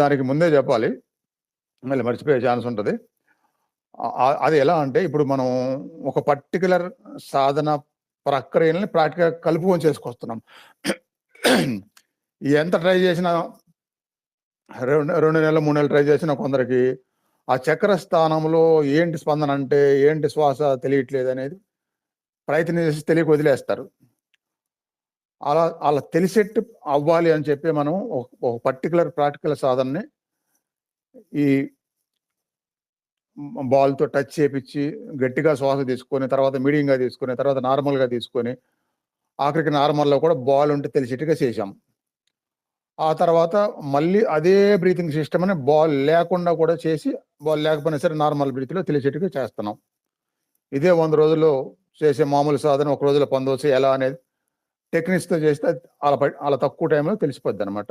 దానికి ముందే చెప్పాలి. మళ్ళీ మర్చిపోయే ఛాన్స్ ఉంటది. అది ఎలా అంటే ఇప్పుడు మనం ఒక పర్టిక్యులర్ సాధన ప్రక్రియలని ప్రాక్టికల్‌గా కలుపుకొని చేసుకొస్తున్నాం. ఎంత ట్రై చేసినా 2 నెలలు, 3 నెలలు ట్రై చేసినా కొందరికి ఆ చక్ర స్థానంలో ఏంటి స్పందన అంటే, ఏంటి శ్వాస తెలియట్లేదనేది ప్రయత్నం చేసి తెలియక వదిలేస్తారు. అలా తెలిసేట్టు అవ్వాలి అని చెప్పి మనం ఒక పర్టిక్యులర్ ప్రాక్టికల్ సాధనని ఈ బాల్‌తో టచ్ చేపిచ్చి, గట్టిగా శ్వాస తీసుకొని, తర్వాత మీడియంగా తీసుకొని, తర్వాత నార్మల్‌గా తీసుకొని, ఆఖరికి నార్మల్‌లో కూడా బాల్ ఉంటే తెలిసేట్టుగా చేశాం. ఆ తర్వాత మళ్ళీ అదే బ్రీతింగ్ సిస్టమ్‌ని బాల్ లేకుండా కూడా చేసి, బాల్ లేకపోయినా సరే నార్మల్ బ్రీత్‌లో తెలిసేట్టుగా చేస్తున్నాం. ఇదే 100 రోజుల్లో చేసే మామూలు సాధన ఒక రోజులో పొందవచ్చు ఎలా అనేది టెక్నిక్స్‌తో చేస్తే అలా తక్కువ టైంలో తెలిసిపోద్దనమాట.